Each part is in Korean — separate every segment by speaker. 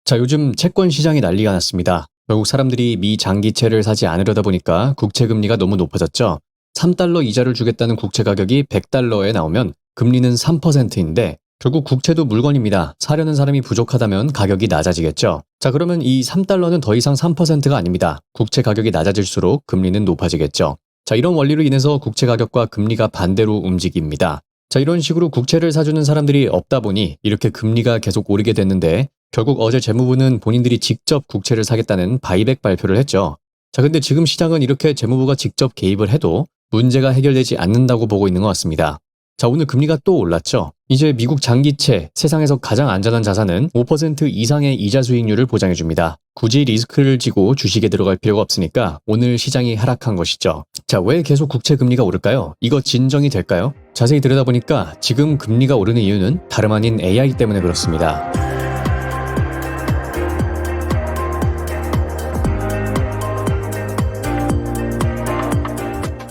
Speaker 1: 자, 요즘 채권 시장이 난리가 났습니다. 결국 사람들이 미 장기채를 사지 않으려다 보니까 국채 금리가 너무 높아졌죠. 3달러 이자를 주겠다는 국채 가격이 100달러에 나오면 금리는 3%인데 결국 국채도 물건입니다. 사려는 사람이 부족하다면 가격이 낮아지겠죠. 자, 그러면 이 3달러는 더 이상 3%가 아닙니다. 국채 가격이 낮아질수록 금리는 높아지겠죠. 자, 이런 원리로 인해서 국채 가격과 금리가 반대로 움직입니다. 자, 이런 식으로 국채를 사주는 사람들이 없다 보니 이렇게 금리가 계속 오르게 됐는데 결국 어제 재무부는 본인들이 직접 국채를 사겠다는 바이백 발표를 했죠. 자, 근데 지금 시장은 이렇게 재무부가 직접 개입을 해도 문제가 해결되지 않는다고 보고 있는 것 같습니다. 자, 오늘 금리가 또 올랐죠. 이제 미국 장기채, 세상에서 가장 안전한 자산은 5% 이상의 이자 수익률을 보장해줍니다. 굳이 리스크를 지고 주식에 들어갈 필요가 없으니까 오늘 시장이 하락한 것이죠. 자, 왜 계속 국채 금리가 오를까요? 이거 진정이 될까요? 자세히 들여다보니까 지금 금리가 오르는 이유는 다름 아닌 AI 때문에 그렇습니다.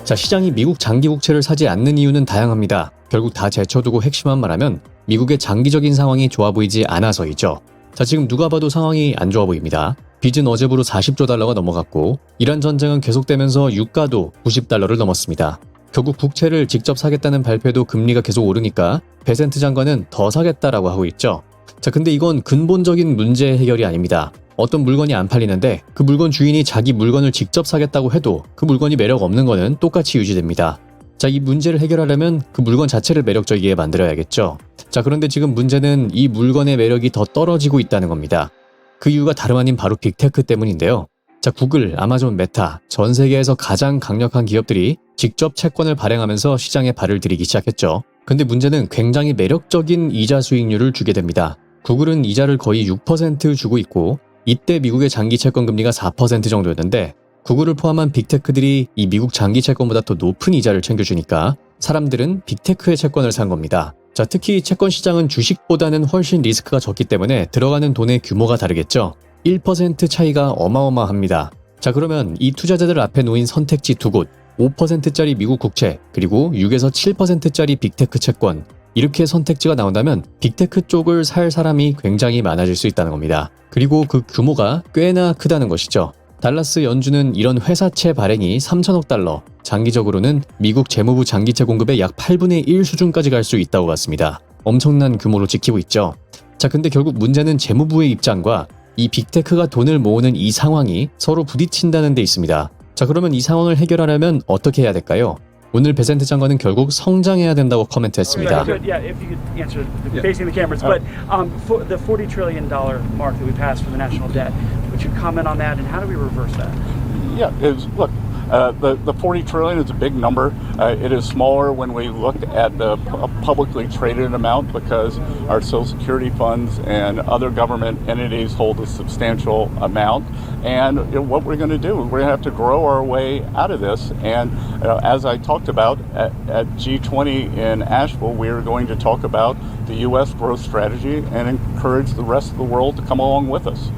Speaker 1: 자, 시장이 미국 장기 국채를 사지 않는 이유는 다양합니다. 결국 다 제쳐두고 핵심만 말하면 미국의 장기적인 상황이 좋아 보이지 않아서이죠. 자, 지금 누가 봐도 상황이 안 좋아 보입니다. 빚은 어제부로 40조 달러가 넘어갔고 이란 전쟁은 계속되면서 유가도 90달러를 넘었습니다. 결국 국채를 직접 사겠다는 발표도 금리가 계속 오르니까 베센트 장관은 더 사겠다라고 하고 있죠. 자, 근데 이건 근본적인 문제 해결이 아닙니다. 어떤 물건이 안 팔리는데 그 물건 주인이 자기 물건을 직접 사겠다고 해도 그 물건이 매력 없는 거는 똑같이 유지됩니다. 자, 이 문제를 해결하려면 그 물건 자체를 매력적이게 만들어야겠죠. 자, 그런데 지금 문제는 이 물건의 매력이 더 떨어지고 있다는 겁니다. 그 이유가 다름 아닌 바로 빅테크 때문인데요. 자, 구글, 아마존, 메타, 전 세계에서 가장 강력한 기업들이 직접 채권을 발행하면서 시장에 발을 들이기 시작했죠. 근데 문제는 굉장히 매력적인 이자 수익률을 주게 됩니다. 구글은 이자를 거의 6% 주고 있고 이때 미국의 장기 채권 금리가 4% 정도였는데 구글을 포함한 빅테크들이 이 미국 장기 채권보다 더 높은 이자를 챙겨주니까 사람들은 빅테크의 채권을 산 겁니다. 자, 특히 채권 시장은 주식보다는 훨씬 리스크가 적기 때문에 들어가는 돈의 규모가 다르겠죠. 1% 차이가 어마어마합니다. 자, 그러면 이 투자자들 앞에 놓인 선택지 두 곳, 5%짜리 미국 국채, 그리고 6에서 7%짜리 빅테크 채권, 이렇게 선택지가 나온다면 빅테크 쪽을 살 사람이 굉장히 많아질 수 있다는 겁니다. 그리고 그 규모가 꽤나 크다는 것이죠. 달라스 연준은 이런 회사채 발행이 3천억 달러, 장기적으로는 미국 재무부 장기채 공급의 약 8분의 1 수준까지 갈 수 있다고 봤습니다. 엄청난 규모로 찍히고 있죠. 자, 근데 결국 문제는 재무부의 입장과 이 빅테크가 돈을 모으는 이 상황이 서로 부딪힌다는 데 있습니다. 자, 그러면 이 상황을 해결하려면 어떻게 해야 될까요? 오늘 베센트 장관은 결국 성장해야 된다고 코멘트했습니다.
Speaker 2: Facing the cameras, but for the $40 trillion mark that we passed for the national debt, would you comment on that and how do we reverse that?
Speaker 3: Yeah, look, the 40 trillion is a big number. It is smaller when we look at the publicly traded amount because our Social Security funds and other government entities hold a substantial amount. And what we're going to do, we're going to have to grow our way out of this. And as I talked about at G20 in Asheville, we are going to talk about the U.S. growth strategy and encourage the rest of the world to come along with us.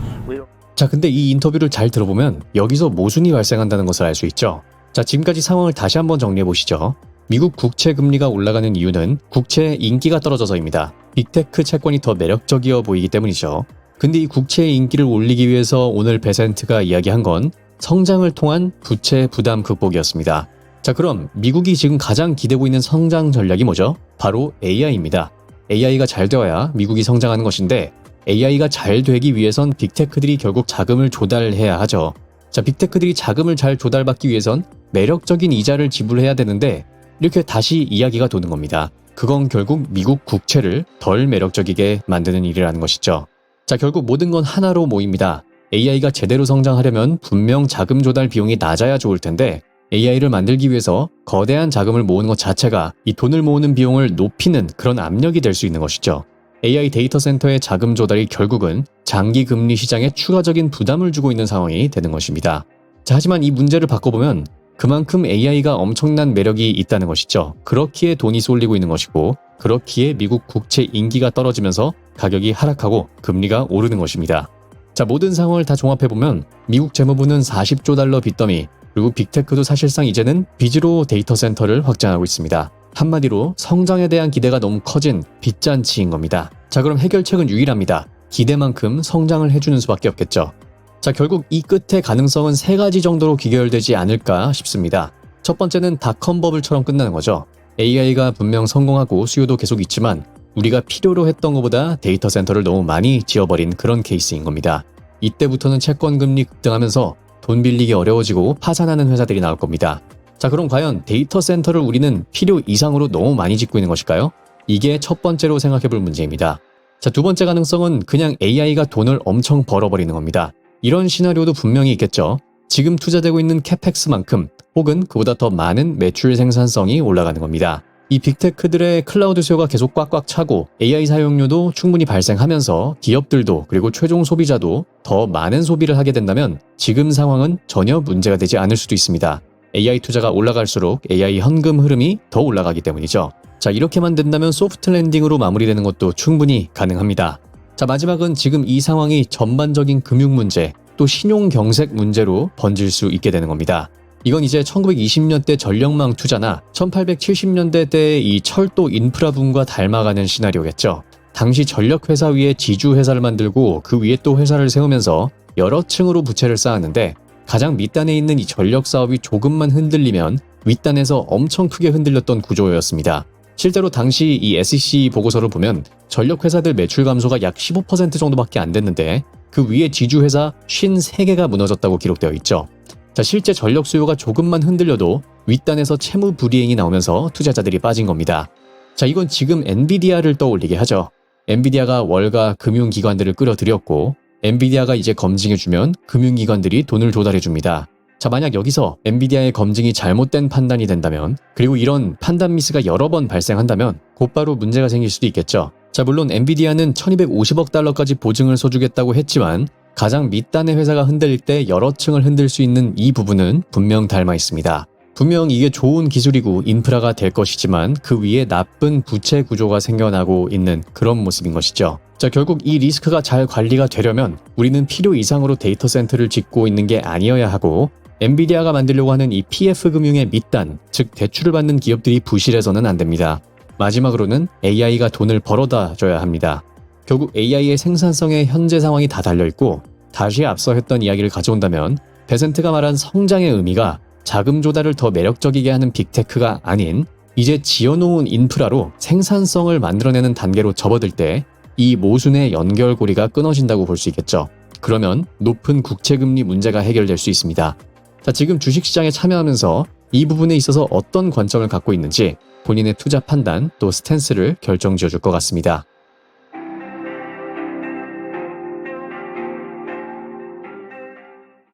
Speaker 1: 자, 근데 이 인터뷰를 잘 들어보면 여기서 모순이 발생한다는 것을 알 수 있죠. 자, 지금까지 상황을 다시 한번 정리해 보시죠. 미국 국채 금리가 올라가는 이유는 국채의 인기가 떨어져서입니다. 빅테크 채권이 더 매력적이어 보이기 때문이죠. 근데 이 국채의 인기를 올리기 위해서 오늘 베센트가 이야기한 건 성장을 통한 부채 부담 극복이었습니다. 자, 그럼 미국이 지금 가장 기대고 있는 성장 전략이 뭐죠? 바로 AI입니다. AI가 잘 되어야 미국이 성장하는 것인데 AI가 잘 되기 위해선 빅테크들이 결국 자금을 조달해야 하죠. 자, 빅테크들이 자금을 잘 조달받기 위해선 매력적인 이자를 지불해야 되는데 이렇게 다시 이야기가 도는 겁니다. 그건 결국 미국 국채를 덜 매력적이게 만드는 일이라는 것이죠. 자, 결국 모든 건 하나로 모입니다. AI가 제대로 성장하려면 분명 자금 조달 비용이 낮아야 좋을 텐데 AI를 만들기 위해서 거대한 자금을 모으는 것 자체가 이 돈을 모으는 비용을 높이는 그런 압력이 될 수 있는 것이죠. AI 데이터 센터의 자금 조달이 결국은 장기 금리 시장에 추가적인 부담을 주고 있는 상황이 되는 것입니다. 자, 하지만 이 문제를 바꿔보면 그만큼 AI가 엄청난 매력이 있다는 것이죠. 그렇기에 돈이 쏠리고 있는 것이고 그렇기에 미국 국채 인기가 떨어지면서 가격이 하락하고 금리가 오르는 것입니다. 자, 모든 상황을 다 종합해보면 미국 재무부는 40조 달러 빚더미, 그리고 빅테크도 사실상 이제는 빚으로 데이터 센터를 확장하고 있습니다. 한마디로 성장에 대한 기대가 너무 커진 빚잔치인 겁니다. 자, 그럼 해결책은 유일합니다. 기대만큼 성장을 해주는 수밖에 없겠죠. 자, 결국 이 끝의 가능성은 3가지 정도로 귀결되지 않을까 싶습니다. 첫 번째는 닷컴 버블처럼 끝나는 거죠. AI가 분명 성공하고 수요도 계속 있지만 우리가 필요로 했던 것보다 데이터 센터를 너무 많이 지어버린 그런 케이스인 겁니다. 이때부터는 채권금리 급등하면서 돈 빌리기 어려워지고 파산하는 회사들이 나올 겁니다. 자, 그럼 과연 데이터 센터를 우리는 필요 이상으로 너무 많이 짓고 있는 것일까요? 이게 첫 번째로 생각해볼 문제입니다. 자, 두 번째 가능성은 그냥 AI가 돈을 엄청 벌어버리는 겁니다. 이런 시나리오도 분명히 있겠죠. 지금 투자되고 있는 캐펙스만큼 혹은 그보다 더 많은 매출 생산성이 올라가는 겁니다. 이 빅테크들의 클라우드 수요가 계속 꽉꽉 차고 AI 사용료도 충분히 발생하면서 기업들도 그리고 최종 소비자도 더 많은 소비를 하게 된다면 지금 상황은 전혀 문제가 되지 않을 수도 있습니다. AI 투자가 올라갈수록 AI 현금 흐름이 더 올라가기 때문이죠. 자, 이렇게만 된다면 소프트 랜딩으로 마무리되는 것도 충분히 가능합니다. 자, 마지막은 지금 이 상황이 전반적인 금융 문제 또 신용 경색 문제로 번질 수 있게 되는 겁니다. 이건 이제 1920년대 전력망 투자나 1870년대 때의 이 철도 인프라 붐과 닮아가는 시나리오겠죠. 당시 전력회사 위에 지주회사를 만들고 그 위에 또 회사를 세우면서 여러 층으로 부채를 쌓았는데 가장 밑단에 있는 이 전력 사업이 조금만 흔들리면 윗단에서 엄청 크게 흔들렸던 구조였습니다. 실제로 당시 이 SEC 보고서를 보면 전력회사들 매출 감소가 약 15% 정도밖에 안 됐는데 그 위에 지주회사 53개가 무너졌다고 기록되어 있죠. 자, 실제 전력 수요가 조금만 흔들려도 윗단에서 채무 불이행이 나오면서 투자자들이 빠진 겁니다. 자, 이건 지금 엔비디아를 떠올리게 하죠. 엔비디아가 월가 금융기관들을 끌어들였고 엔비디아가 이제 검증해주면 금융기관들이 돈을 조달해줍니다. 자, 만약 여기서 엔비디아의 검증이 잘못된 판단이 된다면 그리고 이런 판단 미스가 여러 번 발생한다면 곧바로 문제가 생길 수도 있겠죠. 자, 물론 엔비디아는 1250억 달러까지 보증을 서주겠다고 했지만 가장 밑단의 회사가 흔들릴 때 여러 층을 흔들 수 있는 이 부분은 분명 닮아 있습니다. 분명 이게 좋은 기술이고 인프라가 될 것이지만 그 위에 나쁜 부채 구조가 생겨나고 있는 그런 모습인 것이죠. 자, 결국 이 리스크가 잘 관리가 되려면 우리는 필요 이상으로 데이터 센터를 짓고 있는 게 아니어야 하고 엔비디아가 만들려고 하는 이 PF금융의 밑단, 즉 대출을 받는 기업들이 부실해서는 안 됩니다. 마지막으로는 AI가 돈을 벌어다 줘야 합니다. 결국 AI의 생산성에 현재 상황이 다 달려있고 다시 앞서 했던 이야기를 가져온다면 베센트가 말한 성장의 의미가 자금 조달을 더 매력적이게 하는 빅테크가 아닌 이제 지어놓은 인프라로 생산성을 만들어내는 단계로 접어들 때 이 모순의 연결고리가 끊어진다고 볼 수 있겠죠. 그러면 높은 국채금리 문제가 해결될 수 있습니다. 자, 지금 주식시장에 참여하면서 이 부분에 있어서 어떤 관점을 갖고 있는지 본인의 투자 판단 또 스탠스를 결정지어줄 것 같습니다.